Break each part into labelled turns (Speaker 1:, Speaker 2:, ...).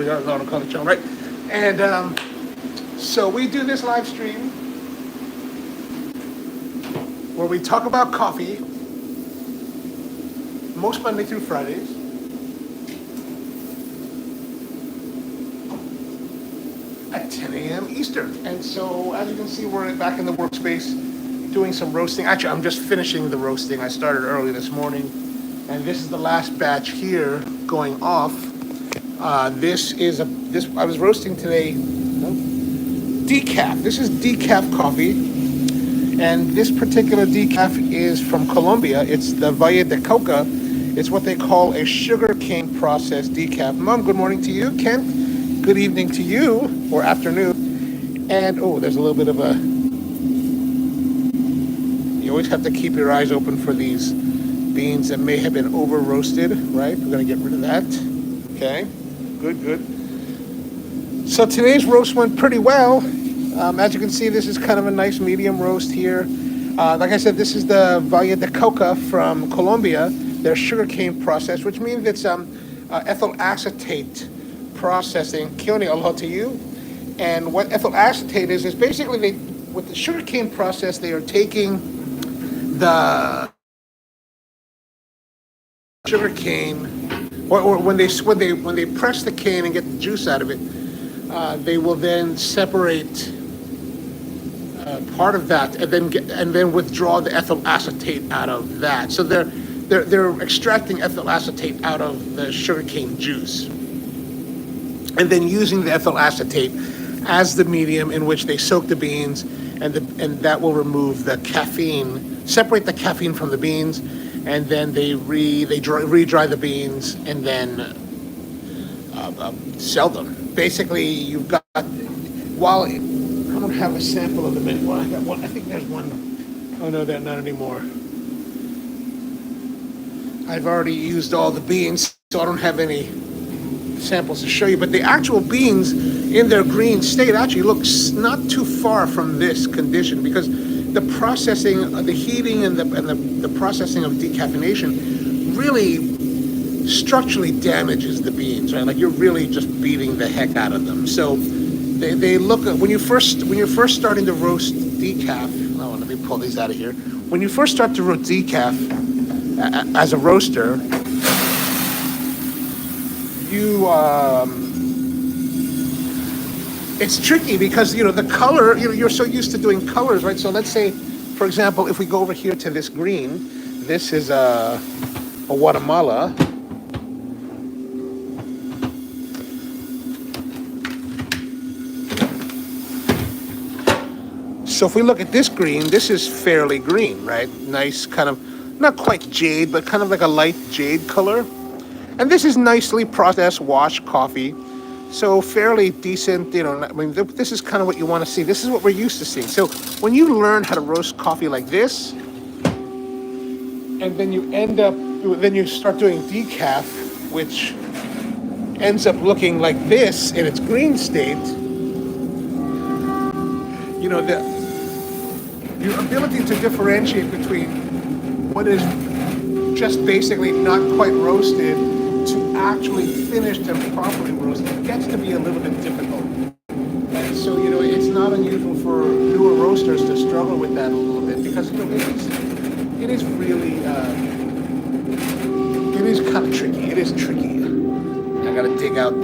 Speaker 1: We are the Onocoffee channel, right? And so we do this live stream where we talk about coffee most Monday through Fridays. At 10 a.m. Eastern. And so as you can see, we're back in the workspace doing some roasting. Actually, I'm just finishing the roasting. I started early this morning, and this is the last batch here going off. I was roasting today decaf. This is decaf coffee, and this particular decaf is from Colombia. It's the Valle de Cauca. It's what they call a sugar cane processed decaf. Mom, good morning to you. Kent, good evening to you, or afternoon. And there's a little bit of a. You always have to keep your eyes open for these beans that may have been over roasted, right? We're gonna get rid of that. Okay, good. So today's roast went pretty well. As you can see, this is kind of a nice medium roast here. Like I said, this is the Valle de Cauca from Colombia. Their sugarcane process, which means it's ethyl acetate processing. Keone, aloha to you. And what ethyl acetate is basically with the sugarcane process, they are taking the sugarcane, or when they press the cane and get the juice out of it, they will then separate part of that and then withdraw the ethyl acetate out of that. So they're extracting ethyl acetate out of the sugarcane juice, and then using the ethyl acetate as the medium in which they soak the beans, and that will remove the caffeine, separate the caffeine from the beans, and then they re-dry the beans and then sell them. Basically, you've got, while I don't have a sample of the mint. Well, I got one. I think there's one. Oh no, not anymore. I've already used all the beans, so I don't have any samples to show you. But the actual beans in their green state actually looks not too far from this condition, because the processing, the heating, and the processing of decaffeination really structurally damages the beans, right? Like you're really just beating the heck out of them. So they look, when you're first starting to roast decaf. Oh, let me pull these out of here. When you first start to roast decaf as a roaster, it's tricky because the color, you're so used to doing colors, right? So let's say, for example, if we go over here to this green, this is a Guatemala. So if we look at this green, this is fairly green, right? Nice kind of, not quite jade, but kind of like a light jade color. And this is nicely processed, washed coffee. So fairly decent, I mean, this is kind of what you want to see. This is what we're used to seeing. So when you learn how to roast coffee like this, and then you start doing decaf, which ends up looking like this in its green state, your ability to differentiate between what is just basically not quite roasted to actually finished and properly roasted gets to be a little bit difficult. And so, it's not unusual for newer roasters to struggle with that a little bit, because, it is really, it is kind of tricky. It is tricky. I gotta dig out.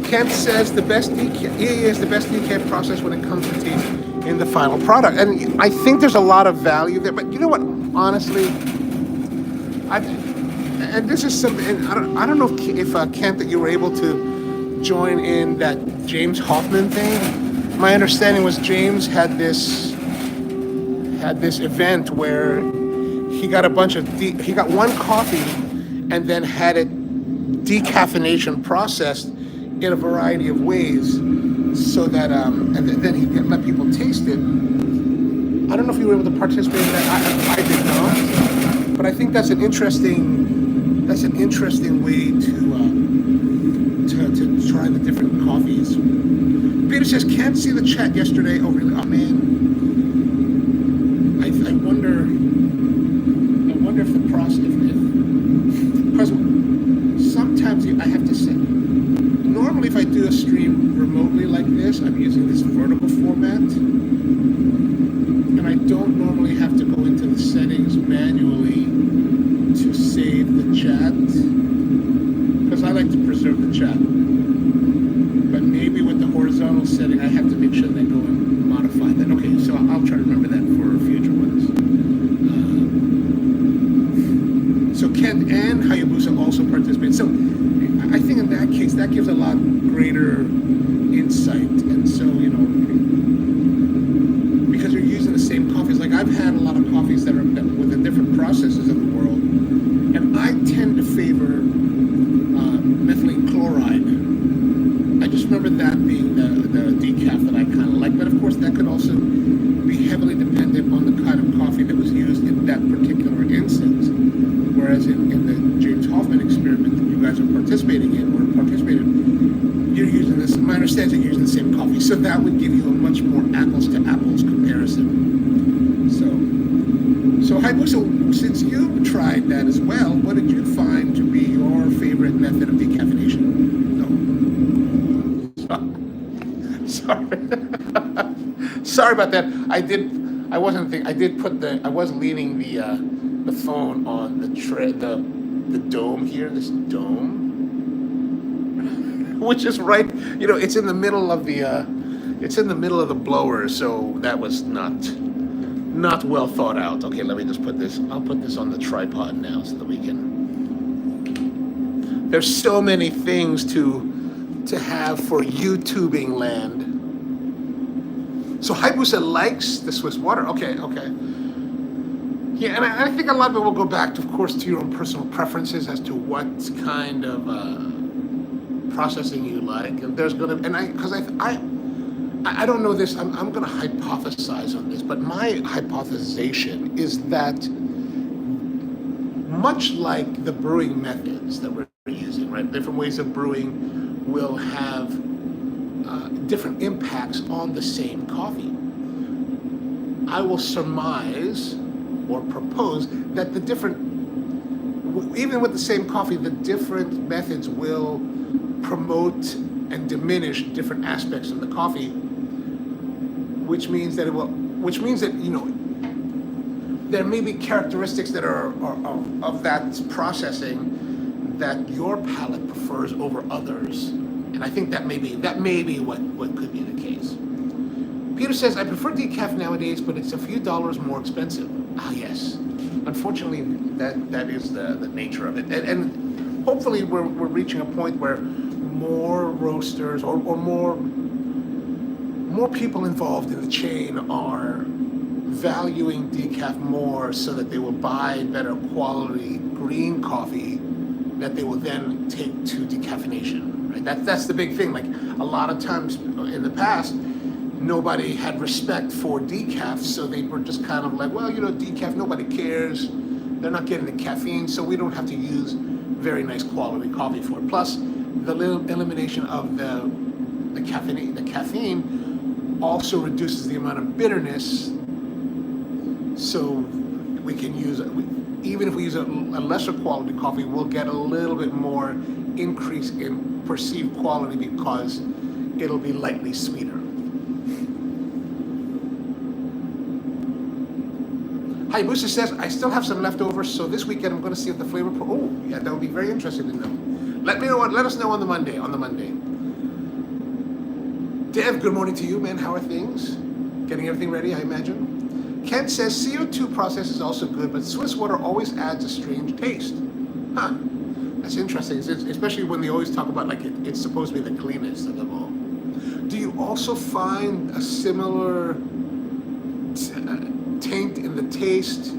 Speaker 1: Kent says the best decaf, is the best decaf process when it comes to taste in the final product. And I think there's a lot of value there, but you know what, honestly, and this is something, and I don't know if Kent, that you were able to join in that James Hoffman thing. My understanding was James had this event where he got he got one coffee and then had it decaffeination processed in a variety of ways, so that and then he could let people taste it. I don't know if you were able to participate in that. I did not, but I think that's an interesting way to try the different coffees. Peter says, can't see the chat yesterday. Oh really? Oh man. I wonder if the process, because sometimes I have to say, normally if I do a stream remotely like this, I'm using this vertical format. And I don't normally have to go into the settings manually to save the chat, because I like to preserve the chat. But maybe with the horizontal setting, I have to make sure that I go and modify that. Okay, so I'll try to remember that for future ones. So Kent and Hayabusa also participate. So I think in that case, that gives a lot greater insight. And so, because you're using the same coffees, like I've had a lot of coffees that are with the different processes of the world, and I tend to favor methylene chloride. I just remember that being the decaf that I kind of like, but of course that could also be heavily dependent on the kind of coffee that was used in that particular instance. Whereas in the James Hoffman experiment that you guys are participating in, you're using this, my understanding, you're using the same coffee. So that would give you a much more apples to apples comparison. So Hayabusa, since you tried that as well, what did you find to be your favorite method of decaffeination? No. Sorry. Sorry about that. I was leaning the phone on the dome here, this dome, which is right, it's in the middle of the blower, so that was not well thought out. Okay, let me just I'll put this on the tripod now so that we can, there's so many things to have for YouTubing land. So Hayabusa likes the Swiss water. Okay. Yeah, and I think a lot of it will go back, of course, to your own personal preferences as to what kind of processing you like. And there's gonna, and I don't know this. I'm gonna hypothesize on this, but my hypothesization is that much like the brewing methods that we're using, right? Different ways of brewing will have different impacts on the same coffee. I will surmise or propose that even with the same coffee, the different methods will promote and diminish different aspects of the coffee, which means that there may be characteristics that are of that processing that your palate prefers over others. And I think that may be what could be the case. Peter says, I prefer decaf nowadays, but it's a few dollars more expensive. Ah, yes. Unfortunately, that is the nature of it. And hopefully we're reaching a point where more roasters or more people involved in the chain are valuing decaf more, so that they will buy better quality green coffee that they will then take to decaffeination. Right? That's the big thing. Like a lot of times in the past, nobody had respect for decaf, so they were just kind of like, well, decaf, nobody cares. They're not getting the caffeine, so we don't have to use very nice quality coffee for it. Plus, the elimination of the caffeine also reduces the amount of bitterness, so we can use, even if we use a lesser quality coffee, we'll get a little bit more increase in perceived quality because it'll be lightly sweeter. Hayabusa says, I still have some leftovers, so this weekend I'm going to see if the flavor. Oh, yeah, that would be very interesting to know. Let us know on the Monday. Dev, good morning to you, man. How are things? Getting everything ready, I imagine. Kent says, CO2 process is also good, but Swiss water always adds a strange taste. Huh. That's interesting, especially when they always talk about it's supposed to be the cleanest of them all. Do you also find a similar taint in the taste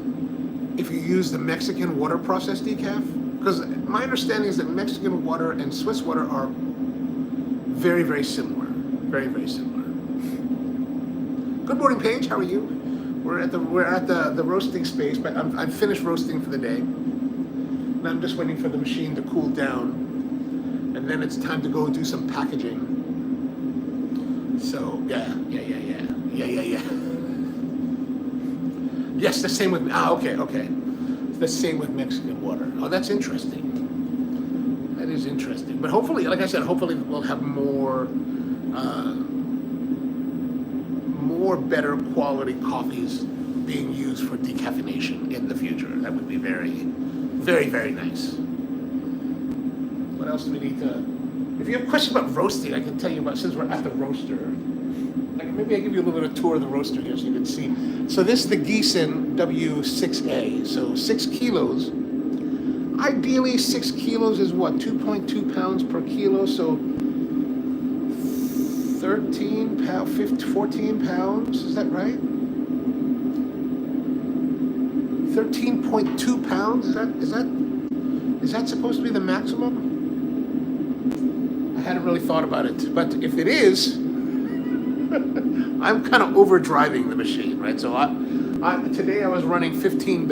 Speaker 1: if you use the Mexican water process decaf? Because my understanding is that Mexican water and Swiss water are very, very similar. Very, very similar. Good morning, Paige. How are you? We're at the roasting space, but I'm finished roasting for the day. And I'm just waiting for the machine to cool down, and then it's time to go do some packaging. So yeah. Yes, the same with okay. The same with Mexican water. Oh, that's interesting. That is interesting. But hopefully, like I said, hopefully we'll have more better quality coffees being used for decaffeination in the future. That would be very, very, very nice. What else do we need to? If you have questions about roasting, I can tell you about, since we're at the roaster. Like maybe I give you a little bit of a tour of the roaster here so you can see. So this is the Gießen W6A. So 6 kilos. Ideally, 6 kilos is what, 2.2 pounds per kilo. So 13 pounds, 14 pounds. Is that right? 13.2 pounds. Is that supposed to be the maximum? I hadn't really thought about it, but if it is, I'm kind of overdriving the machine, right? So today I was running 15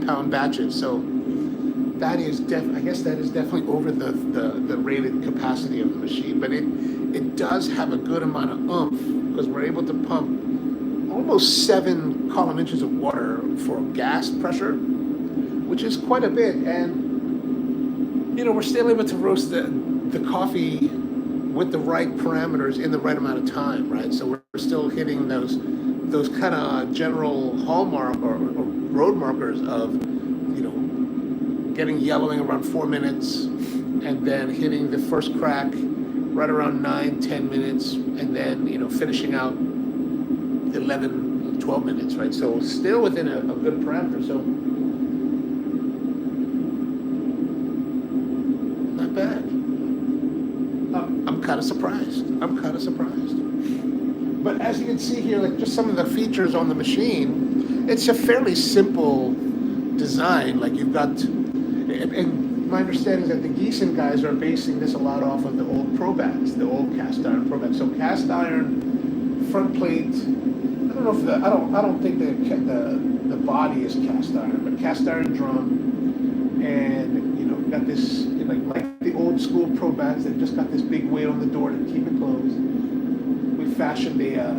Speaker 1: pound batches, so that is I guess that is definitely over the rated capacity of the machine, but it does have a good amount of oomph because we're able to pump almost 7 column inches of water for gas pressure, which is quite a bit, and we're still able to roast the coffee with the right parameters in the right amount of time, right? So we're still hitting those kind of general hallmark or road markers of, getting yellowing around 4 minutes, and then hitting the first crack right around 9-10 minutes, and then finishing out 11-12 minutes, right? So still within a good parameter. So not bad. I'm kind of surprised. But as you can see here, like just some of the features on the machine, it's a fairly simple design. Like you've got, and my understanding is that the Gießen guys are basing this a lot off of the old Probats, the old cast iron Probats. So cast iron front plate. I don't think the body is cast iron, but cast iron drum, and got this like the old school Probats that just got this big weight on the door to keep it closed. We fashioned a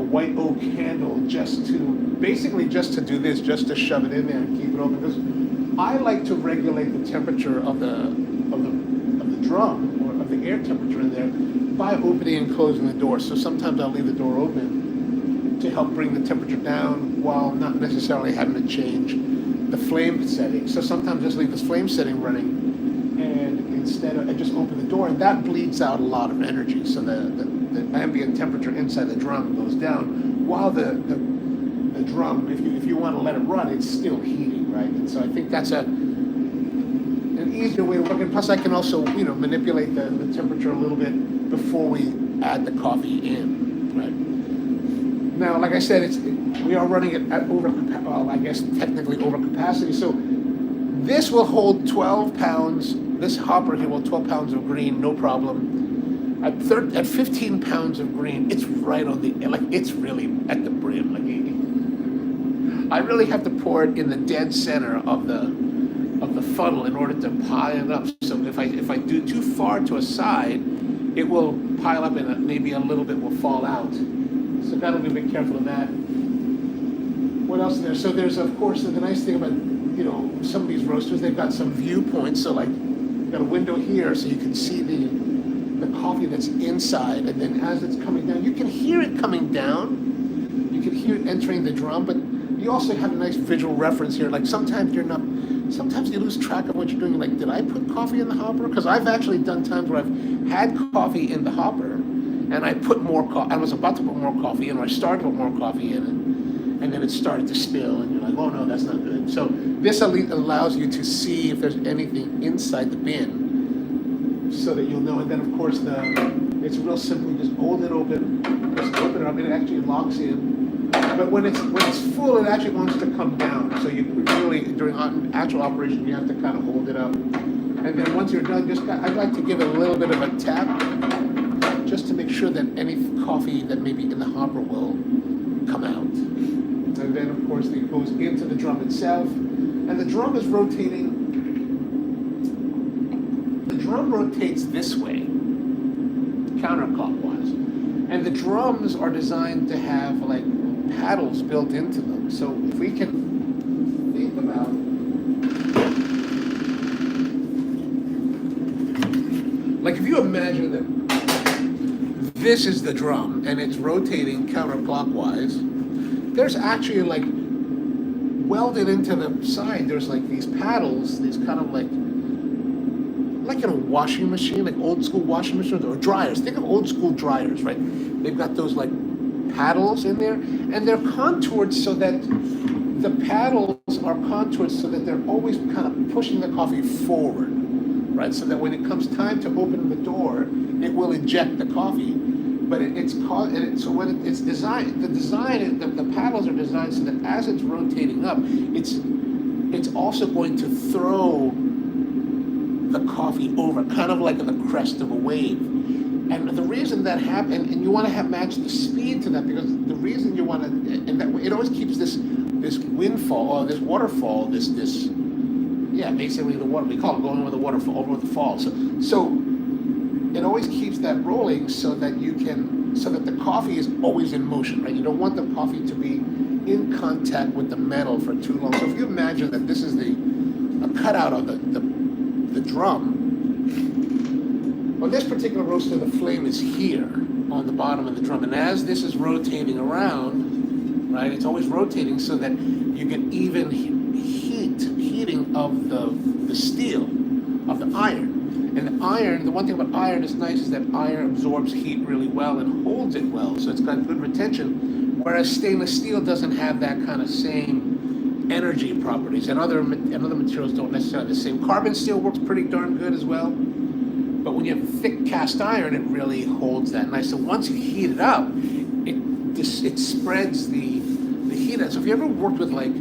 Speaker 1: white oak handle just to do this, just to shove it in there and keep it open. Because I like to regulate the temperature of the drum, or of the air temperature in there, by opening and closing the door. So sometimes I'll leave the door open to help bring the temperature down while not necessarily having to change the flame setting. So sometimes just leave this flame setting running, and instead I just open the door, and that bleeds out a lot of energy. So the ambient temperature inside the drum goes down, while the drum, if you want to let it run, it's still heating, right? And so I think that's an easier way to work. And plus I can also manipulate the temperature a little bit before we add the coffee in, right? Now, like I said, we are running it at I guess technically over capacity. So this will hold 12 pounds. This hopper here will 12 pounds of green, no problem. At 15 pounds of green, it's right on it's really at the brim. I really have to pour it in the dead center of the funnel in order to pile it up. So if I do too far to a side, it will pile up and maybe a little bit will fall out. So gotta be a bit careful of that. What else is there? So there's, of course, the nice thing about, some of these roasters, they've got some viewpoints. So like, you've got a window here so you can see the coffee that's inside. And then as it's coming down, you can hear it coming down. You can hear it entering the drum, but you also have a nice visual reference here. Like sometimes you lose track of what you're doing. Like, did I put coffee in the hopper? Because I've actually done times where I've had coffee in the hopper, and I was about to put more coffee in, or I started to put more coffee in, and then it started to spill, and you're like, oh no, that's not good. So this allows you to see if there's anything inside the bin, so that you'll know. And then of course it's real simple. You just hold it open, just open it up, and it actually locks in. But when it's full, it actually wants to come down. So you really, during actual operation, you have to kind of hold it up. And then once you're done, I'd like to give it a little bit of a tap, just to make sure that any coffee that may be in the hopper will come out. And then, of course, it goes into the drum itself. And the drum is rotating. The drum rotates this way, counterclockwise. And the drums are designed to have like paddles built into them. So if we can think about if you imagine that this is the drum and it's rotating counterclockwise, there's actually like welded into the side, there's like these paddles, these kind of like in a washing machine, like old school washing machines or dryers. Think of old school dryers, right? They've got those like paddles in there, and they're contoured so that the paddles are contoured so that they're always kind of pushing the coffee forward, right? So that when it comes time to open the door, it will eject the coffee. But so when it's designed, the paddles are designed so that as it's rotating up, it's also going to throw the coffee over, kind of like in the crest of a wave. And the reason that happens, and you want to match the speed to that, because the reason you want to, and that it always keeps this windfall or this waterfall, basically the water, we call it going over the waterfall, over the fall. So it always keeps that rolling so that the coffee is always in motion, right? You don't want the coffee to be in contact with the metal for too long. So if you imagine that this is a cutout of the drum, on this particular roaster, the flame is here on the bottom of the drum, and as this is rotating around, right, it's always rotating so that you get even heating of the steel, of the iron. And the iron, the one thing about iron is nice is that iron absorbs heat really well and holds it well, so it's got good retention, whereas stainless steel doesn't have that kind of same energy properties, and other materials don't necessarily have the same. Carbon steel works pretty darn good as well, but when you have thick cast iron, it really holds that nice. So once you heat it up, it spreads the heat out. So if you ever worked with like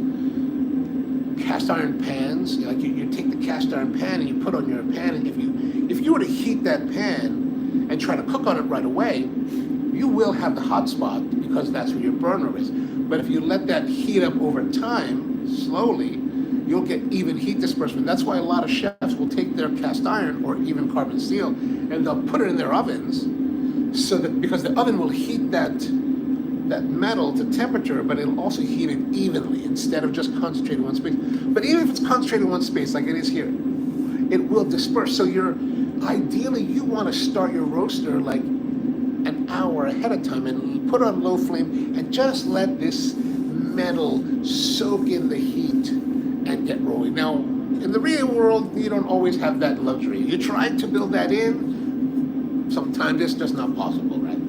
Speaker 1: cast iron pans, like you take the cast iron pan and you put on your pan, and if you were to heat that pan and try to cook on it right away, you will have the hot spot because that's where your burner is. But if you let that heat up over time, slowly, you'll get even heat disbursement. That's why a lot of chefs will take their cast iron or even carbon steel and they'll put it in their ovens, so that because the oven will heat that metal to temperature, but it'll also heat it evenly instead of just concentrated in one space. But even if it's concentrated in one space, like it is here, it will disperse. So ideally you want to start your roaster like an hour ahead of time and put on low flame and just let this metal soak in the heat and get rolling. Now, in the real world, you don't always have that luxury. You try to build that in, sometimes it's just not possible, right?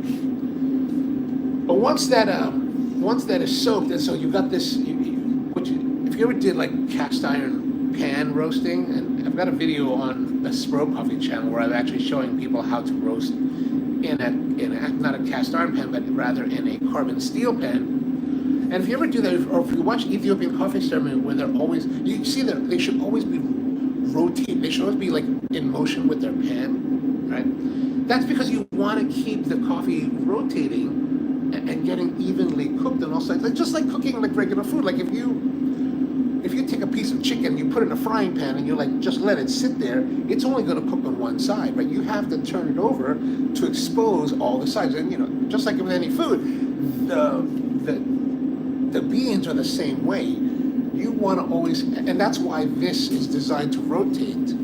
Speaker 1: But once that is soaked, and so you got this, if you ever did like cast iron pan roasting, and I've got a video on the Espresso Coffee channel where I'm actually showing people how to roast in not a cast iron pan, but rather in a carbon steel pan. And if you ever do that, or if you watch Ethiopian coffee ceremony, where they're always, you see that they should always be rotating. They should always be like in motion with their pan, right? That's because you want to keep the coffee rotating and getting evenly cooked on all sides. Like just like cooking like regular food. Like if you take a piece of chicken, you put it in a frying pan, and you like just let it sit there, it's only going to cook on one side, right? You have to turn it over to expose all the sides. And just like with any food, the beans are the same way. You want to always, and that's why this is designed to rotate,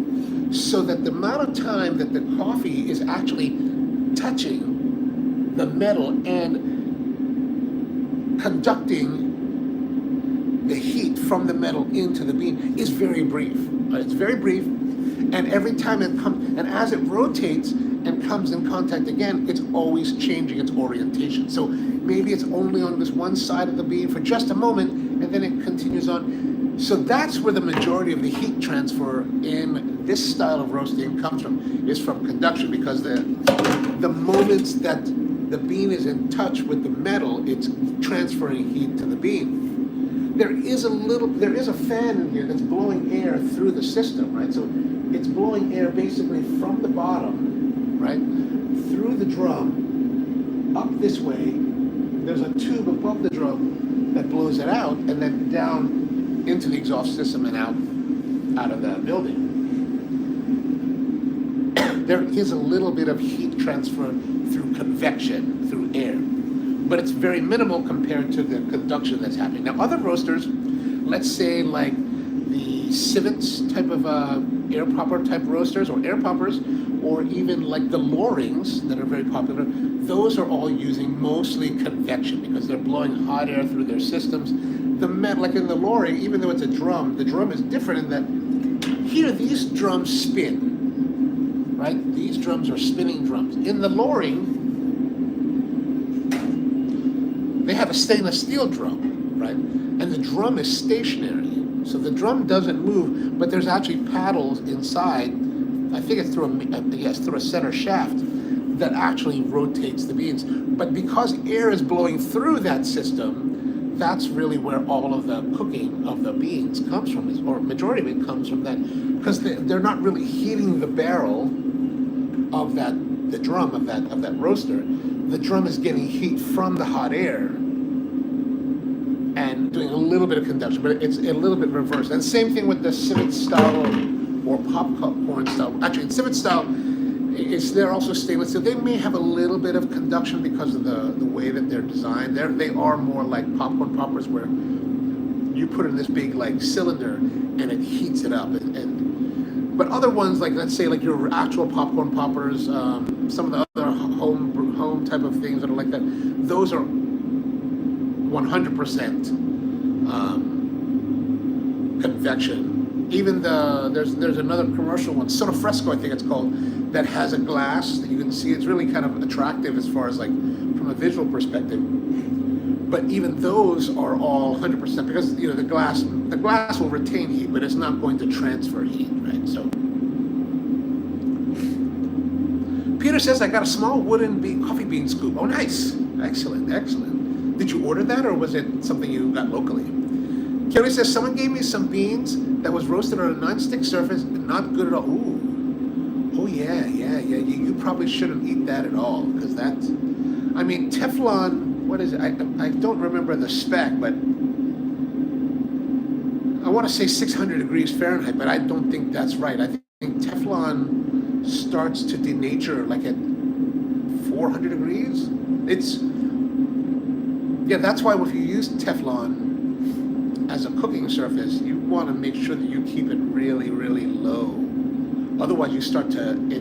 Speaker 1: so that the amount of time that the coffee is actually touching the metal and conducting the heat from the metal into the bean is very brief. It's very brief, and every time it comes, and as it rotates and comes in contact again, it's always changing its orientation. So maybe it's only on this one side of the bean for just a moment, and then it continues on. So that's where the majority of the heat transfer in this style of roasting comes from, is from conduction, because the moments that the bean is in touch with the metal, it's transferring heat to the bean. There is a fan in here that's blowing air through the system, right? So it's blowing air basically from the bottom, right, through the drum, up this way. There's a tube above the drum that blows it out, and then down into the exhaust system and out of the building. There is a little bit of heat transfer through convection, through air, but it's very minimal compared to the conduction that's happening. Now, other roasters, let's say like the civets type of air popper type roasters, or air poppers, or even like the loorings that are very popular, those are all using mostly convection because they're blowing hot air through their systems. The metal, like in the loring, even though it's a drum, the drum is different in that here these drums spin, right? These drums are spinning drums. In the loring, they have a stainless steel drum, right? And the drum is stationary. So the drum doesn't move, but there's actually paddles inside. I think it's through through a center shaft that actually rotates the beans. But because air is blowing through that system, that's really where all of the cooking of the beans comes from, or majority of it comes from that, because they're not really heating the barrel of the drum of that roaster. The drum is getting heat from the hot air and doing a little bit of conduction, but it's a little bit reversed. And same thing with the civet style or popcorn style. Actually, in civet style, they're also stainless steel. They may have a little bit of conduction because of the way that they're designed. They are more like popcorn poppers, where you put it in this big like cylinder and it heats it up. But other ones, like let's say like your actual popcorn poppers, some of the other home type of things that are like that, those are 100% convection. Even there's another commercial one, Soda Fresco I think it's called, that has a glass that you can see. It's really kind of attractive as far as like from a visual perspective. But even those are all 100% because the glass will retain heat, but it's not going to transfer heat, right? So Peter says, I got a small wooden coffee bean scoop. Oh, nice, excellent. Did you order that, or was it something you got locally? Kelly says, someone gave me some beans that was roasted on a non-stick surface, not good at all. Ooh. Oh yeah. You probably shouldn't eat that at all, because Teflon, what is it? I don't remember the spec, but I want to say 600 degrees Fahrenheit, but I don't think that's right. I think Teflon starts to denature like at 400 degrees. That's why if you use Teflon as a cooking surface, you want to make sure that you keep it really, really low. Otherwise, it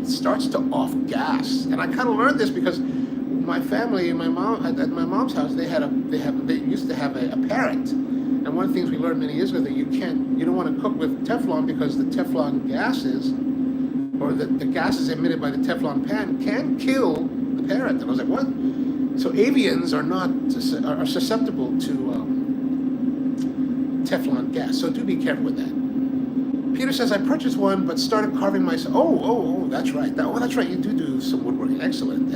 Speaker 1: starts to off gas. And I kind of learned this because my family and at my mom's house, they used to have a parrot. And one of the things we learned many years ago that you don't want to cook with Teflon because the Teflon gases, or the gases emitted by the Teflon pan, can kill the parrot. And I was like, what? So avians are susceptible to Teflon gas. So do be careful with that. Peter says, I purchased one, but started carving myself. Oh, that's right. That's right. You do some woodworking. Excellent.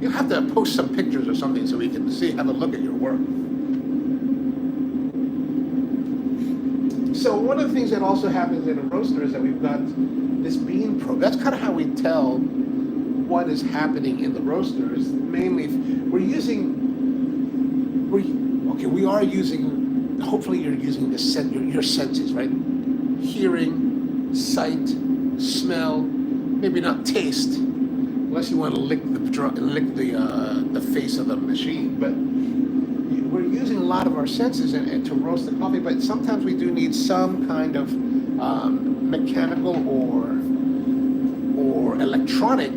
Speaker 1: You'll have to post some pictures or something so we can have a look at your work. So one of the things that also happens in a roaster is that we've got this bean probe. That's kind of how we tell what is happening in the roaster. Is mainly we are using, hopefully you're using your senses, right? Hearing, sight, smell, maybe not taste, unless you want to lick the face of the machine. But we're using a lot of our senses and to roast the coffee. But sometimes we do need some kind of mechanical or electronic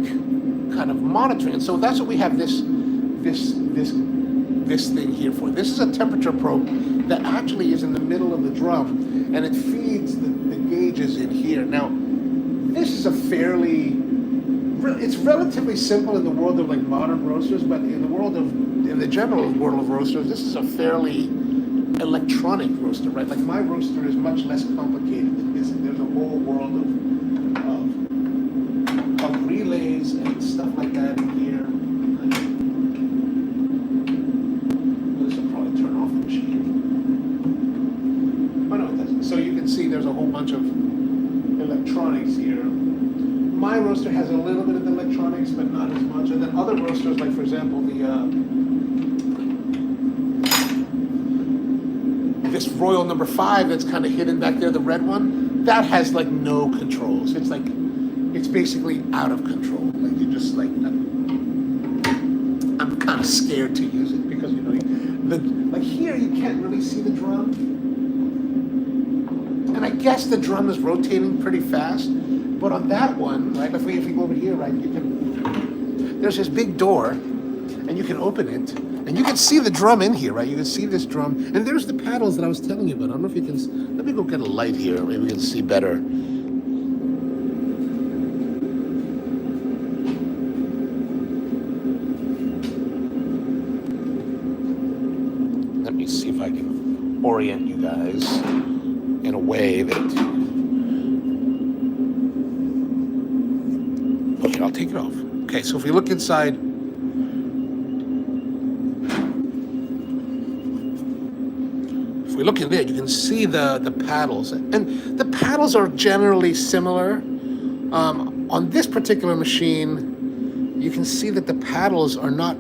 Speaker 1: kind of monitoring. And so that's what we have this thing here for. This is a temperature probe that actually is in the middle of the drum, and it feeds the gauges in here. Now, this is it's relatively simple in the world of like modern roasters, but in the general world of roasters, this is a fairly electronic roaster, right? Like my roaster is much less complicated than this. There's a whole world of relays and stuff like that in here. This will probably turn off the machine. Oh no, it doesn't. So you can see there's a whole bunch of electronics here. My roaster has a little bit of electronics, but not as much. And then other roasters, like for example, this Royal number 5 that's kind of hidden back there, the red one, that has like no controls. It's basically out of control. Like you just like, I'm kind of scared to use it because like here you can't really see the drum, and I guess the drum is rotating pretty fast. But on that one, right, if we go over here, right, there's this big door, and you can open it, and you can see the drum in here, right? You can see this drum, and there's the paddles that I was telling you about. I don't know if you can, let me go get a light here, maybe we can see better. Let me see if I can orient you guys in a way that, okay, I'll take it off. Okay, so if we look inside, if we look in there, you can see the paddles. And the paddles are generally similar. On this particular machine, you can see that the paddles are not,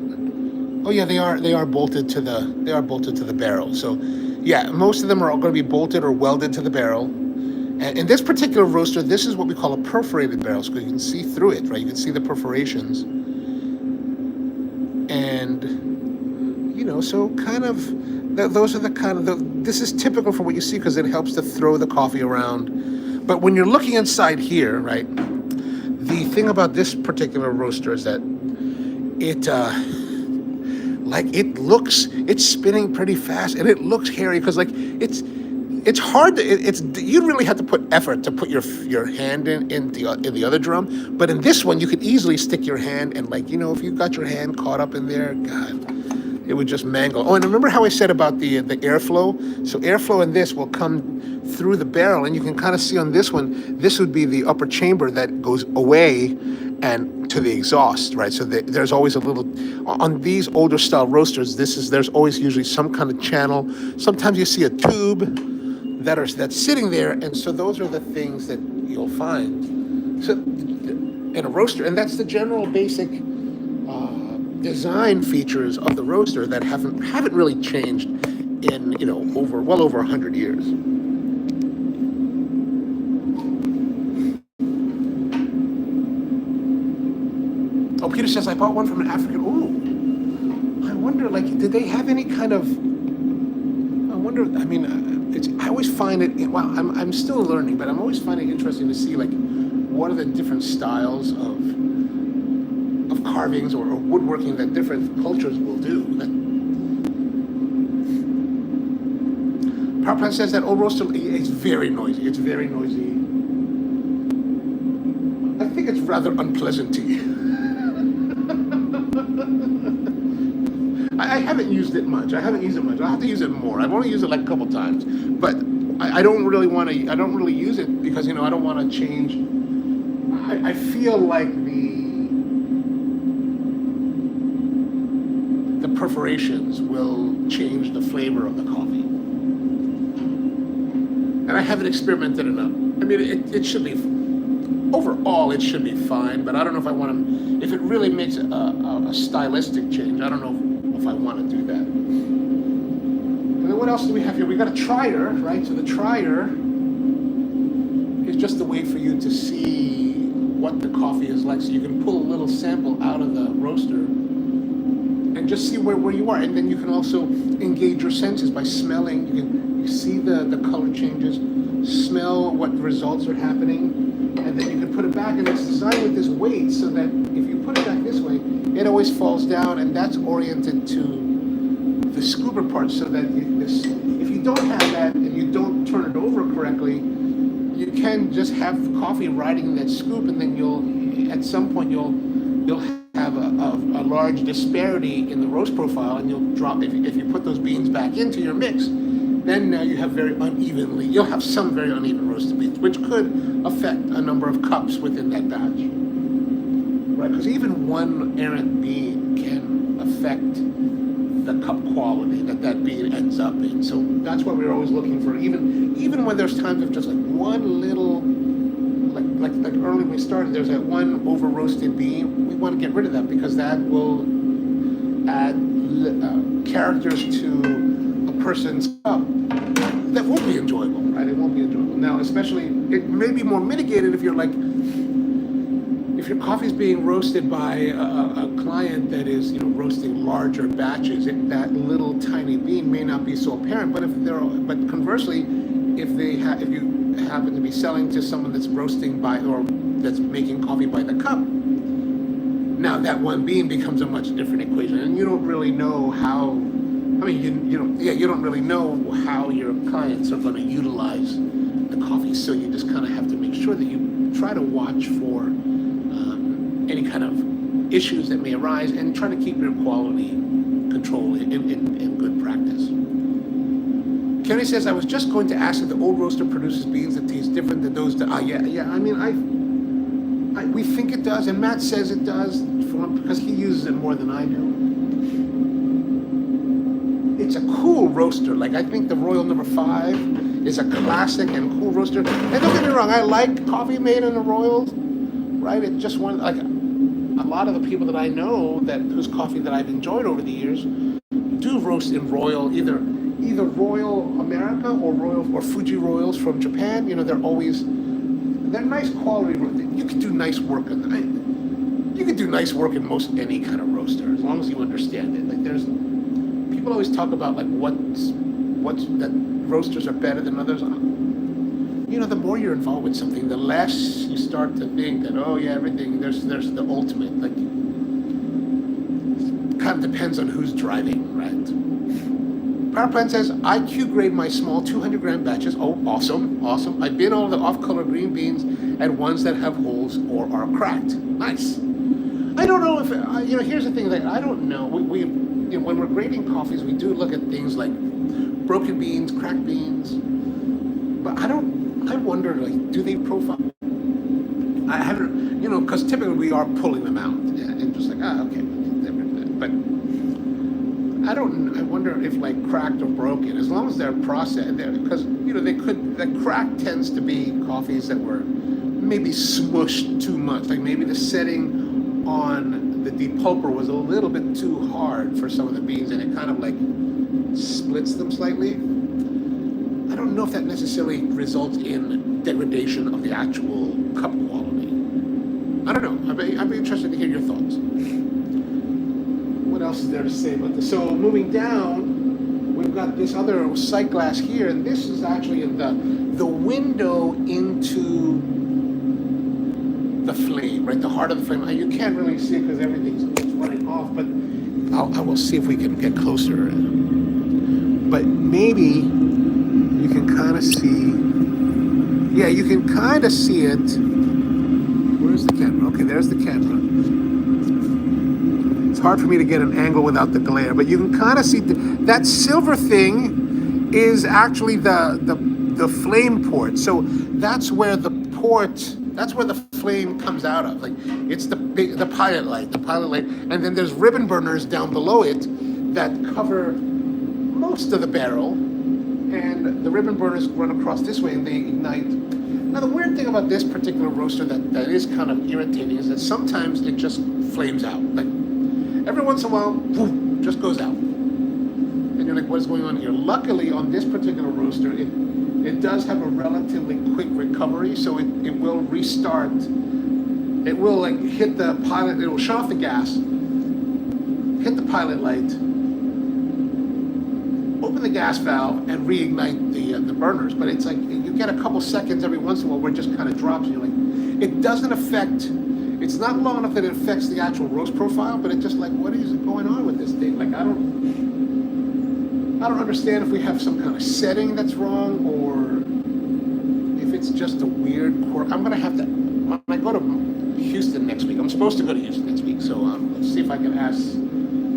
Speaker 1: oh yeah, they are bolted to the barrel. So yeah, most of them are going to be bolted or welded to the barrel. And in this particular roaster, this is what we call a perforated barrel, so you can see through it, right? You can see the perforations. And, you know, so kind of, those are the kind of, this is typical for what you see because it helps to throw the coffee around. But when you're looking inside here, right, the thing about this particular roaster is that it's spinning pretty fast and it looks hairy because like it's hard to, you really have to put effort to put your hand in the other drum, but in this one you could easily stick your hand and, like, you know, if you got your hand caught up in there, God, it would just mangle. Oh, and remember how I said about the airflow? So airflow in this will come through the barrel, and you can kind of see on this one, this would be the upper chamber that goes away and to the exhaust, right? So there's always a little, on these older style roasters, there's always usually some kind of channel. Sometimes you see a tube that's sitting there, and so those are the things that you'll find in a roaster, and that's the general basic design features of the roaster that haven't really changed in, you know, well over 100 years. Oh, Peter says I bought one from an African. Ooh, I wonder, like, did they have any kind of? I wonder. I mean. I always find it, well, I'm still learning, but I'm always finding it interesting to see, like, what are the different styles of carvings or woodworking that different cultures will do. Power Plant says that old roaster, it's very noisy. It's very noisy. I think it's rather unpleasant to you. I haven't used it much. I'll have to use it more. I've only used it like a couple times, but I don't really want to. I don't really use it because, you know, I don't want to change. I feel like the perforations will change the flavor of the coffee, and I haven't experimented enough. I mean, it should be, overall it should be fine, but I don't know if I want to. If it really makes a stylistic change, I don't know if I want to do that. And then what else do we have here? We got a trier, right? So the trier is just a way for you to see what the coffee is like. So you can pull a little sample out of the roaster and just see where you are. And then you can also engage your senses by smelling. You see the color changes, smell what results are happening, and then you can put it back. And it's designed with this weight so that if you put it back this way, it always falls down, and that's oriented to the scooper part, so that if you don't have that and you don't turn it over correctly, you can just have coffee riding that scoop, and then at some point you'll have a large disparity in the roast profile, and you'll drop, if you put those beans back into your mix, then now you have you'll have some very uneven roasted beans, which could affect a number of cups within that batch. Right, because even one errant bean can affect the cup quality that bean ends up in. So that's why we're always looking for, even when there's times of just like one little, like early when we started, there's that one over roasted bean. We want to get rid of that because that will add characters to a person's cup that won't be enjoyable, right? It won't be enjoyable. Now, especially, it may be more mitigated if you're like, if your coffee is being roasted by a client that is, you know, roasting larger batches, that little tiny bean may not be so apparent. But conversely, if you happen to be selling to someone that's roasting by or that's making coffee by the cup, now that one bean becomes a much different equation, and you don't really know how. I mean, you don't really know how your clients are going to utilize the coffee. So you just kind of have to make sure that you try to watch for any kind of issues that may arise, and try to keep your quality control in good practice. Kenny says, I was just going to ask if the old roaster produces beans that taste different than those that, yeah. I mean, we think it does, and Matt says it does, because he uses it more than I do. It's a cool roaster. Like, I think the Royal No. 5 is a classic and cool roaster. And don't get me wrong, I like coffee made in the Royals, right? It just one, like, a lot of the people that I know whose coffee that I've enjoyed over the years do roast in Royal, either Royal America or Fuji Royals from Japan. They're nice quality. You can do nice work in you can do nice work in most any kind of roaster, as long as you understand it. Like, people always talk about like what's that roasters are better than others. The more you're involved with something, the less you start to think that, oh yeah, everything, there's the ultimate. Like, it kind of depends on who's driving, right? Power Plant says, I Q grade my small 200-gram batches. Oh, awesome. I've been all the off-color green beans and ones that have holes or are cracked. Nice. I don't know if, here's the thing, that I don't know. We when we're grading coffees, we do look at things like broken beans, cracked beans, but I wonder, like, do they profile? I haven't, because typically we are pulling them out and just like, okay, but I wonder if, like, cracked or broken, as long as they're processed, because, the crack tends to be coffees that were maybe smushed too much, like maybe the setting on the depulper was a little bit too hard for some of the beans, and it kind of like splits them slightly. I don't know if that necessarily results in degradation of the actual cup quality. I don't know. I'd be interested to hear your thoughts. What else is there to say about this? So moving down, we've got this other sight glass here, and this is actually the window into the flame, right? The heart of the flame. You can't really see it because everything's running off, but I will see if we can get closer. But maybe you can kind of see. Yeah, you can kind of see it. Where's the camera? Okay, there's the camera. It's hard for me to get an angle without the glare, but you can kind of see that silver thing is actually the flame port. So that's where the flame comes out of. Like, it's the pilot light, and then there's ribbon burners down below it that cover most of the barrel, and the ribbon burners run across this way and they ignite. Now, the weird thing about this particular roaster that is kind of irritating is that sometimes it just flames out. Like, every once in a while, boom, just goes out. And you're like, what is going on here? Luckily, on this particular roaster, it does have a relatively quick recovery, so it will restart. It will, like, hit the pilot, it will shut off the gas, hit the pilot light, open the gas valve, and reignite the burners. But it's like, you get a couple seconds every once in a while where it just kind of drops, and you're like, it doesn't affect, it's not long enough that it affects the actual roast profile, but it's just like, what is going on with this thing? Like, I don't understand if we have some kind of setting that's wrong, or if it's just a weird quirk. I'm gonna have to, when I go to Houston next week, I'm supposed to go to Houston next week, so let's see if I can ask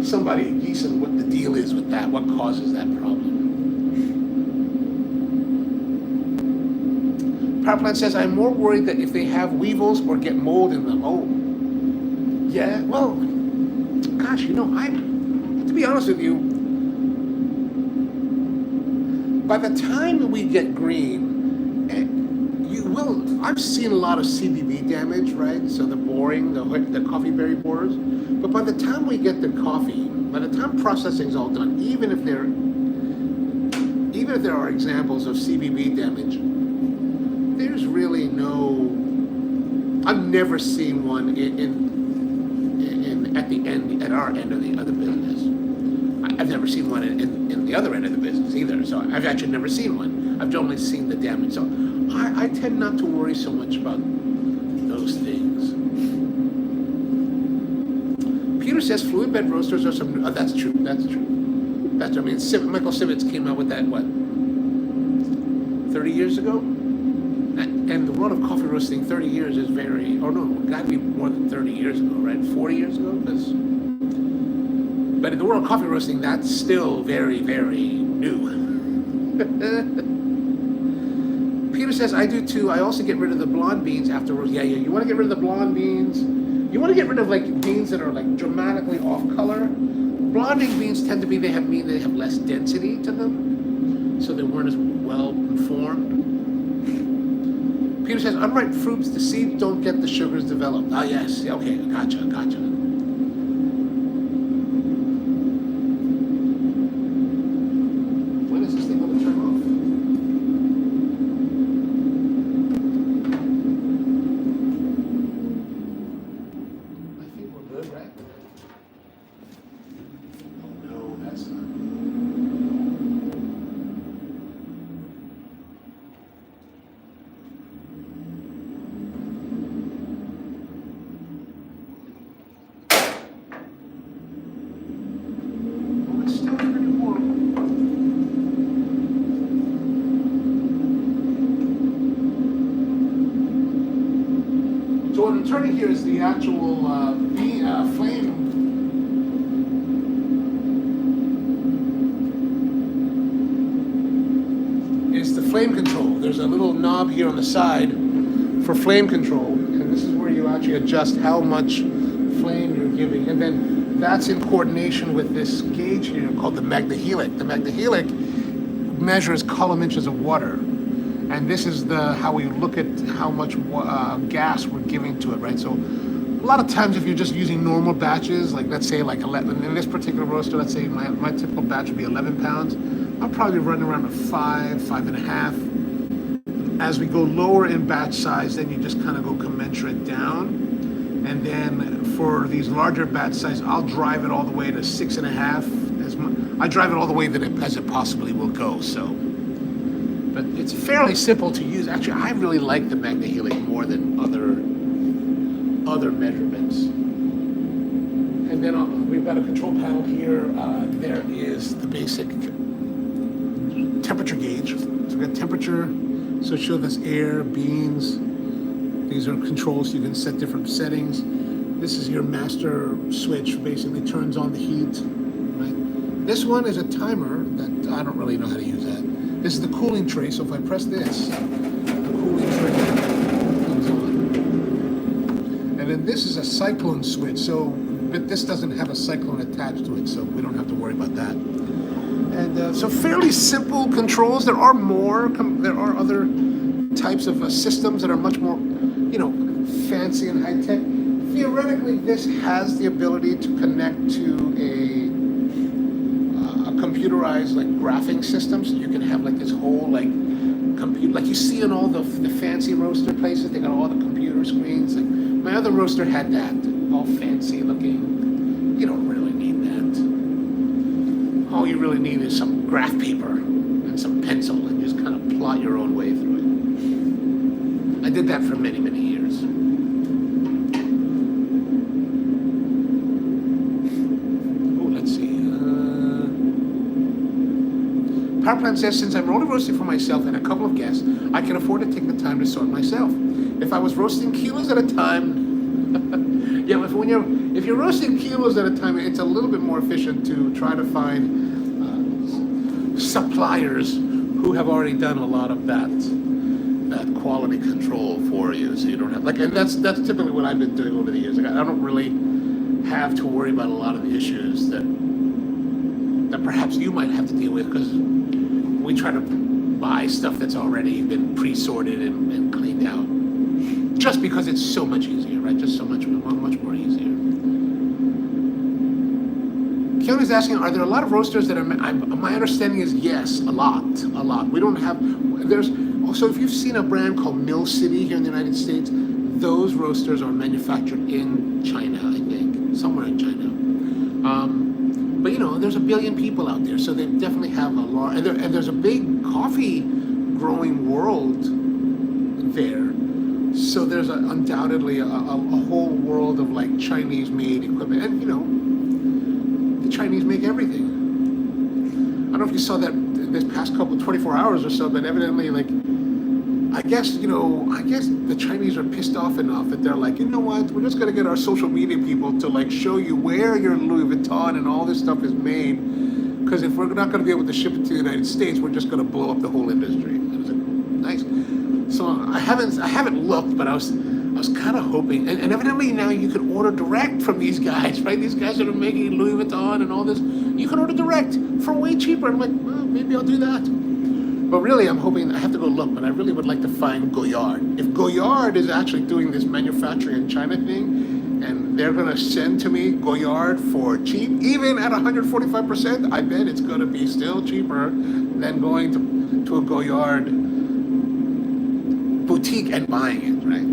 Speaker 1: somebody at Gießen what the deal is with that, what causes that problem. Power Plant says, I'm more worried that if they have weevils or get mold in them. Oh, yeah, well, gosh, to be honest with you, by the time we get green, I've seen a lot of CBB damage, right? So the boring, the coffee berry borers. But by the time we get the coffee, by the time processing's all done, even if there are examples of CBB damage, there's really no. I've never seen one at our end of the business. I've never seen one in the other end of the business either. So I've actually never seen one. I've only seen the damage. So I tend not to worry so much about those things. Peter says fluid bed roasters are some. Oh, that's true. That's true. That's. I mean, Michael Sivitz came out with that what? 30 years ago. And the world of coffee roasting, 30 years is very. Oh no, it got to be more than 30 years ago, right? 40 years ago, because. But in the world of coffee roasting, that's still very, very new. Peter says, I do too. I also get rid of the blonde beans after roast. Yeah. You want to get rid of the blonde beans. You want to get rid of like beans that are like dramatically off color. Blonding beans tend to be, they have less density to them, so they weren't as well formed. Peter says, unripe fruits, the seeds don't get the sugars developed. Ah, yes. Okay. Gotcha. When is this thing going to turn off? I think we're good, right? Oh no, that's not good. Oh, it's still pretty warm. So what I'm turning here is the actual flame. Is the flame control. There's a little knob here on the side for flame control, and this is where you actually adjust how much flame you're giving, and then that's in coordination with this gauge here called the magnahelic. The magnahelic measures column inches of water. And this is how we look at how much gas we're giving to it, right? So a lot of times if you're just using normal batches, like let's say like 11, in this particular roaster, let's say my typical batch would be 11 pounds, I'll probably run around a 5.5. As we go lower in batch size, then you just kind of go commensurate down. And then for these larger batch size, I'll drive it all the way to 6.5. I drive it all the way as it possibly will go, so. But it's fairly simple to use. Actually, I really like the magnahelic more than other measurements. And then we've got a control panel here. There is the basic temperature gauge. So we've got temperature, so it shows us air, beans. These are controls, so you can set different settings. This is your master switch, basically turns on the heat, right? This one is a timer that I don't really know how to use that. This is the cooling tray, so if I press this, the cooling tray comes on. And then this is a cyclone switch, but this doesn't have a cyclone attached to it, so we don't have to worry about that. And so fairly simple controls. There are other types of systems that are much more, fancy and high-tech. Theoretically, this has the ability to connect to a computerized like graphing system, so you can have like this whole like computer, like you see in all the fancy roaster places. They got all the computer screens. Like my other roaster had that, all fancy looking. You don't really need that. All you really need is some graph paper and some pencil, and just kind of plot your own way through it. I did that for many, many years. Power Plant says, since I'm only roasting for myself and a couple of guests, I can afford to take the time to sort myself. If I was roasting kilos at a time, yeah, if you're roasting kilos at a time, it's a little bit more efficient to try to find suppliers who have already done a lot of that quality control for you, so you don't have and that's typically what I've been doing over the years. Like, I don't really have to worry about a lot of the issues that perhaps you might have to deal with, because we try to buy stuff that's already been pre-sorted and cleaned out, just because it's so much easier, right? Just so much more easier. Keona's asking, are there a lot of roasters that my understanding is yes, a lot. We don't have, so if you've seen a brand called Mill City here in the United States, those roasters are manufactured in China, I think, somewhere in China. But there's a billion people out there, so they definitely have a lot, and there's a big coffee growing world there. So there's undoubtedly a whole world of like Chinese-made equipment, and the Chinese make everything. I don't know if you saw that this past 24 hours or so, but evidently, like, I guess the Chinese are pissed off enough that they're like, you know what, we're just gonna get our social media people to like show you where your Louis Vuitton and all this stuff is made, because if we're not gonna be able to ship it to the United States, we're just gonna blow up the whole industry. I was like, nice. So I haven't looked, but I was kind of hoping, and evidently now you can order direct from these guys, right? These guys that are making Louis Vuitton and all this, you can order direct for way cheaper. I'm like, well, maybe I'll do that. But really, I'm hoping, I have to go look, but I really would like to find Goyard. If Goyard is actually doing this manufacturing in China thing, and they're gonna send to me Goyard for cheap, even at 145%, I bet it's gonna be still cheaper than going to a Goyard boutique and buying it, right?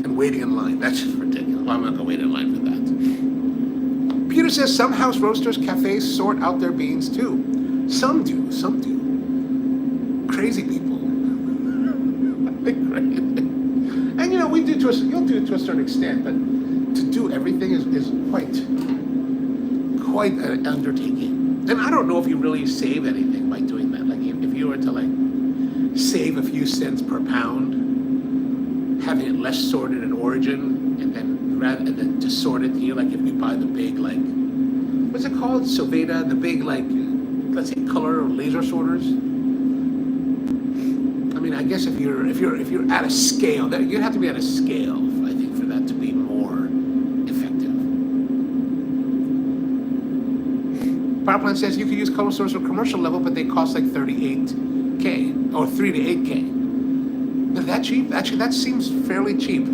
Speaker 1: And waiting in line. That's just ridiculous. Well, I'm not gonna wait in line for that. Peter says some house roasters, cafes sort out their beans too. Some do. Crazy people. And we do you'll do it to a certain extent, but to do everything is quite an undertaking. And I don't know if you really save anything by doing that. Like if you were to like save a few cents per pound, having it less sorted in origin, and then to sort it here, like if you buy the big, like, what's it called? Soveda, the big, like, let's say color or laser sorters. I mean, I guess if you're at a scale, that you'd have to be at a scale, I think, for that to be more effective. Power Plant says you can use color source at commercial level, but they cost like $38K or $3 to $8K. Is that cheap? Actually, that seems fairly cheap.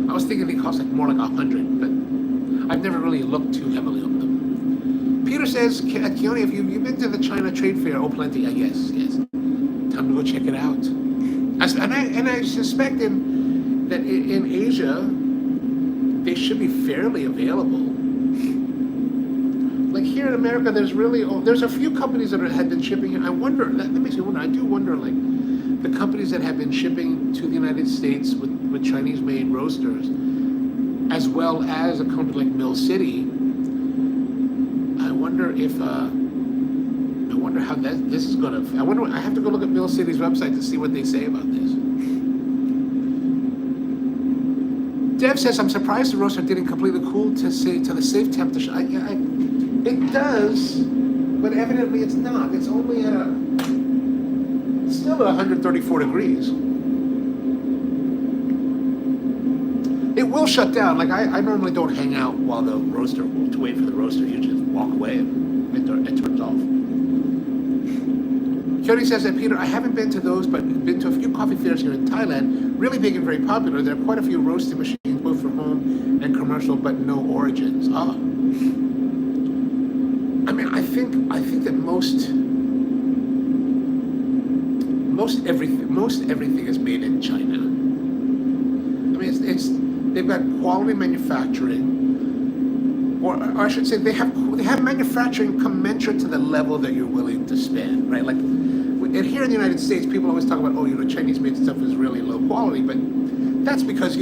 Speaker 1: I was thinking they cost like more like 100, but I've never really looked too heavily on them. Peter says, Keone, have you been to the China Trade Fair? Oh, plenty. Yes. Time to go check it out. And I suspect that in Asia, they should be fairly available. Like here in America, there's a few companies that have been shipping here. I wonder, that makes me wonder, I do wonder, like, the companies that have been shipping to the United States with Chinese-made roasters, as well as a company like Mill City, I wonder how this is gonna, I have to go look at Mill City's website to see what they say about this. Dev says, I'm surprised the roaster didn't completely cool to the safe temperature. It does, but evidently it's not. It's only still at 134 degrees. It will shut down. Like I normally don't hang out while the roaster, to wait for the roaster. You just walk away and it turns off. Jody says that, Peter, I haven't been to those, but been to a few coffee fairs here in Thailand. Really big and very popular. There are quite a few roasting machines, both for home and commercial, but no origins. I mean, I think that most everything is made in China. I mean, they've got quality manufacturing, or I should say they have manufacturing commensurate to the level that you're willing to spend, right? Like, and here in the United States, people always talk about, Chinese made stuff is really low quality, but that's because,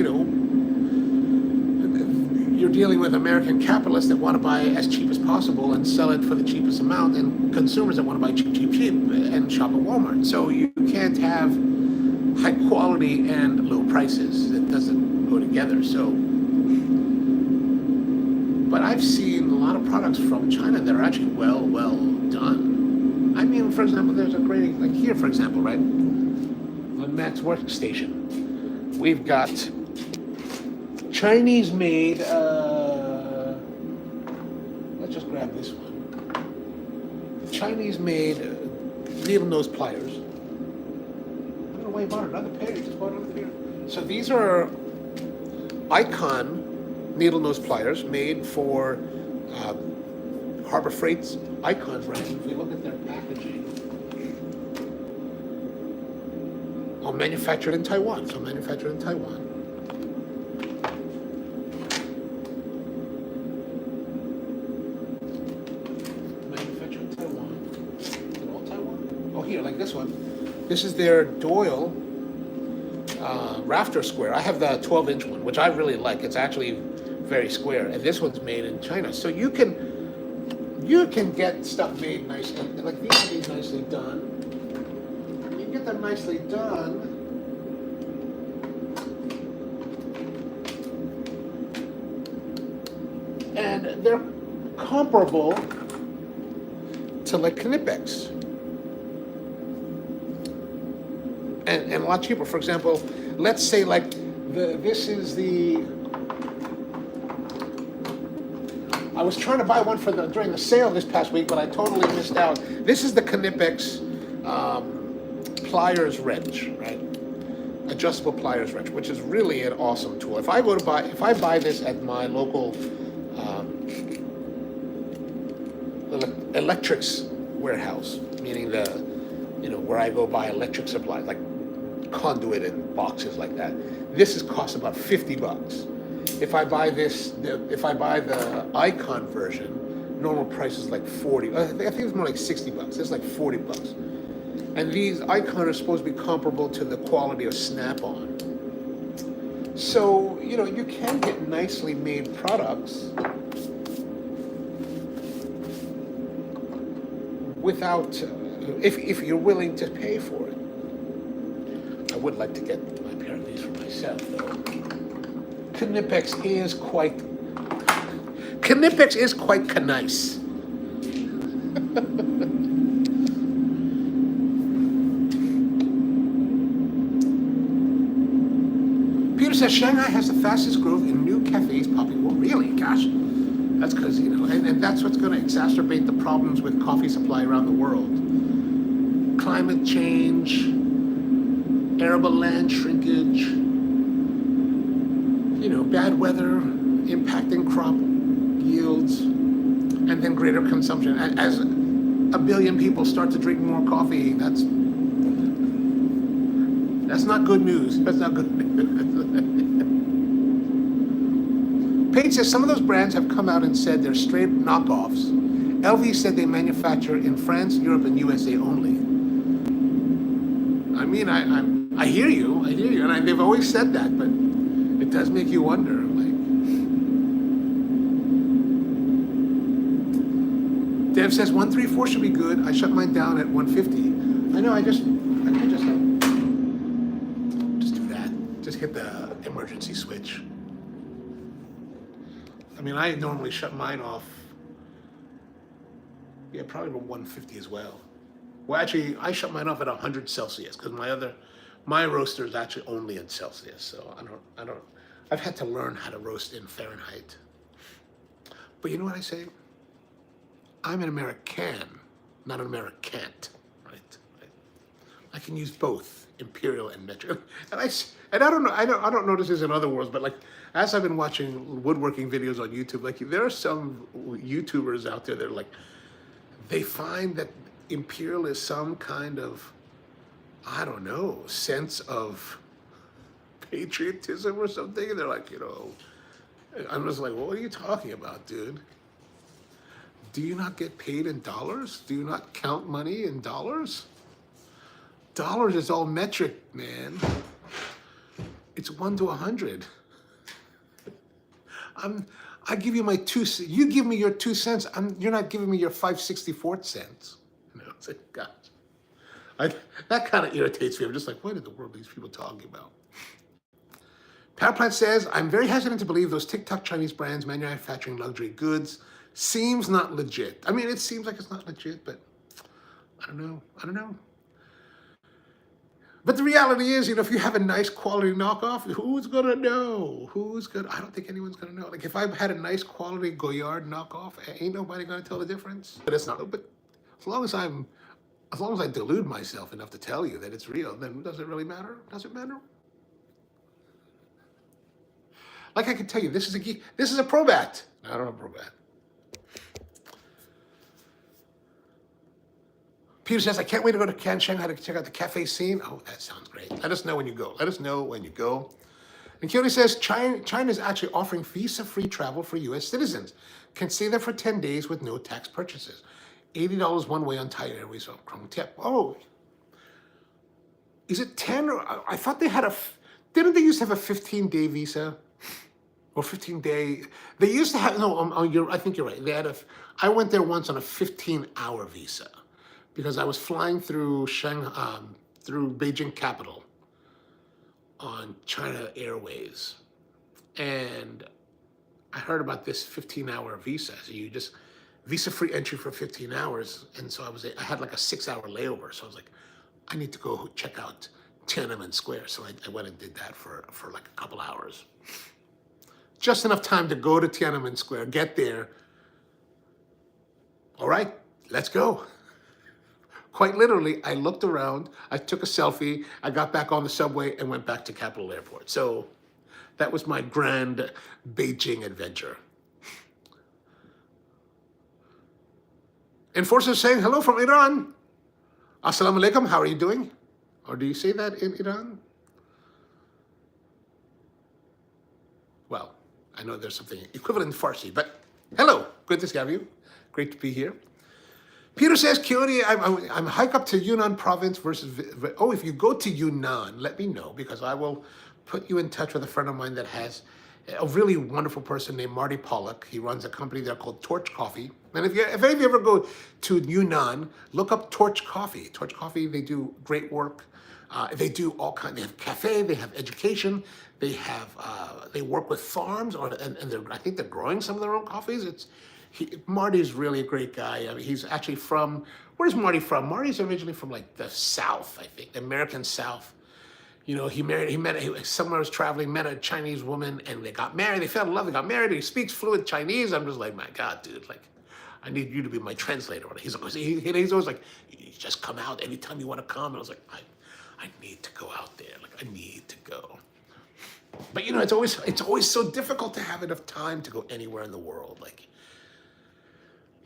Speaker 1: you're dealing with American capitalists that want to buy as cheap as possible and sell it for the cheapest amount, and consumers that want to buy cheap and shop at Walmart. So you can't have high quality and low prices. It doesn't go together. So, but I've seen a lot of products from China that are actually well done. I mean, for example, there's a great, like here, for example, right? On Matt's workstation, we've got Chinese-made, let's just grab this one. Chinese-made needle nose pliers. I don't know why you bought another pair, you just bought another pair. So these are Icon needle nose pliers made for Harbor Freight's Icon brand. If we look at their packaging, manufactured in Taiwan. So manufactured in Taiwan. Here, like this one. This is their Doyle rafter square. I have the 12-inch one, which I really like. It's actually very square, and this one's made in China. So you can get stuff made nicely, like these are made nicely done. You can get them nicely done. And they're comparable to like Knipex. And a lot cheaper. For example, let's say like this is the, I was trying to buy one for during the sale this past week, but I totally missed out. This is the Knipex pliers wrench, right? Adjustable pliers wrench, which is really an awesome tool. If I buy this at my local electrics warehouse, meaning where I go buy electric supplies like conduit and boxes like that, this costs about $50. If I buy the Icon version, normal price is like 40. I think it's more like $60. It's like $40. And these Icon are supposed to be comparable to the quality of Snap-on. So you can get nicely made products without, if you're willing to pay for it. I would like to get a pair of these for myself, though. Knipex is quite nice. Peter says Shanghai has the fastest growth in new cafes popping. Well, really? Gosh. That's because, and that's what's going to exacerbate the problems with coffee supply around the world. Climate change, arable land shrinkage, bad weather impacting crop yields, and then greater consumption. As a billion people start to drink more coffee, that's not good news. That's not good news. Paige says some of those brands have come out and said they're straight knockoffs. LV said they manufacture in France, Europe, and USA only. I mean, I hear you, and they've always said that, but it does make you wonder, like. Dev says 134 should be good. I shut mine down at 150. I know, I could just do that. Just hit the emergency switch. I mean, I normally shut mine off, probably about 150 as well. Well, actually, I shut mine off at 100 Celsius because my roaster is actually only in Celsius. So I've had to learn how to roast in Fahrenheit. But you know what I say? I'm an American, not an Americant, right? I can use both imperial and metric. And I don't notice this in other worlds, but like as I've been watching woodworking videos on YouTube, like there are some YouTubers out there that are like, they find that imperial is some kind of, I don't know, sense of patriotism or something. And they're like, I'm just like, well, what are you talking about, dude? Do you not get paid in dollars? Do you not count money in dollars? Dollars is all metric, man. It's 1 to 100. I give you my 2 cents. You give me your 2 cents. You're not giving me your 5/64 cents. It's like, gosh. That kind of irritates me. I'm just like, what in the world are these people talking about? Power Plant says, I'm very hesitant to believe those TikTok Chinese brands manufacturing luxury goods seems not legit. I mean, it seems like it's not legit, but I don't know. But the reality is, if you have a nice quality knockoff, who's gonna know? I don't think anyone's gonna know. Like if I had a nice quality Goyard knockoff, ain't nobody gonna tell the difference. But it's not, but as long as I delude myself enough to tell you that it's real, then does it really matter? Does it matter? Like I can tell you, this is a Probat. I don't know Probat. Peter says, I can't wait to go to Shanghai to check out the cafe scene. Oh, that sounds great. Let us know when you go. And Keone says, China is actually offering visa-free travel for U.S. citizens. Can stay there for 10 days with no tax purchases. $80 one way on Thai Airways on Chrome tip. Oh, is it 10? Or I thought they had Didn't they used to have a 15-day visa? Or 15-day, they used to have, no, I think you're right. They had I went there once on a 15-hour visa because I was flying through through Beijing capital on China Airways. And I heard about this 15-hour visa. So you just, visa-free entry for 15 hours. And so I had like a 6-hour layover. So I was like, I need to go check out Tiananmen Square. So I went and did that for like a couple hours. Just enough time to go to Tiananmen Square, get there. All right, let's go. Quite literally, I looked around, I took a selfie, I got back on the subway and went back to Capitol Airport. So that was my grand Beijing adventure. Enforcer saying hello from Iran. Assalamu alaikum, how are you doing? Or do you say that in Iran? Well, I know there's something equivalent in Farsi, but hello, good to have you. Great to be here. Peter says, Kioni, I'm hike up to Yunnan province versus, oh, if you go to Yunnan, let me know because I will put you in touch with a friend of mine that has a really wonderful person named Marty Pollock. He runs a company there called Torch Coffee. And if any of you ever go to Yunnan, look up Torch Coffee. Torch Coffee, they do great work. They do all kinds. They have cafe. They have education. They have. They work with farms, and I think they're growing some of their own coffees. Marty's really a great guy. I mean, he's actually from. Where's Marty from? Marty's originally from like the South, I think, the American South. You know, he somewhere was traveling, met a Chinese woman, and they got married. They fell in love. They got married. He speaks fluent Chinese. I'm just like, my God, dude, like, I need you to be my translator. He's always like, you just come out anytime you want to come. And I was like, I need to go out there. Like, I need to go. But you know, it's always so difficult to have enough time to go anywhere in the world.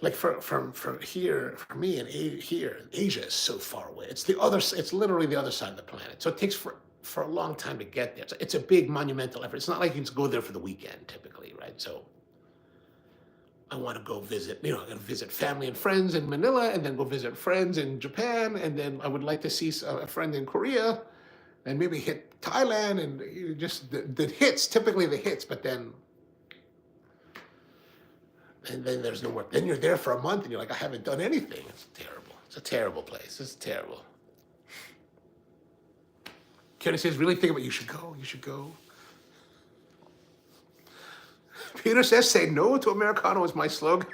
Speaker 1: Like from here, for me, and here, Asia is so far away. It's literally the other side of the planet. So it takes for a long time to get there. It's a big monumental effort. It's not like you can go there for the weekend typically, right? So I want to go visit, I'm going to visit family and friends in Manila, and then go visit friends in Japan, and then I would like to see a friend in Korea, and maybe hit Thailand, and just the hits, typically the hits, but then there's no work. Then you're there for a month, and you're like, I haven't done anything. It's terrible. It's a terrible place. It's terrible. Kenny says, really think about it. You should go. You should go. Peter says, say no to Americano is my slogan.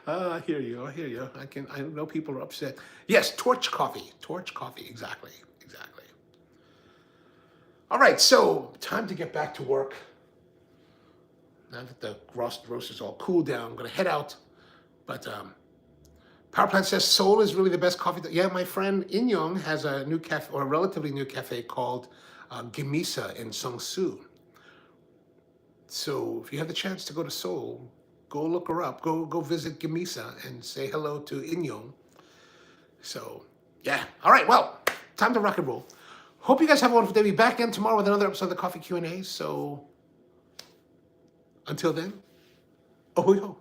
Speaker 1: I hear you. I hear you. I know people are upset. Yes, Torch Coffee. Torch Coffee. Exactly. All right, so time to get back to work. Now that the roast is all cooled down, I'm going to head out. But Power Plant says Seoul is really the best coffee. Yeah, my friend In-young has a new cafe, or a relatively new cafe called Gimisa in Seongsu. So if you have the chance to go to Seoul, go look her up. Go visit Gimisa and say hello to In-young. So yeah, all right. Well, time to rock and roll. Hope you guys have a wonderful day. We'll be back again tomorrow with another episode of the Coffee Q&A. So until then, oh yo.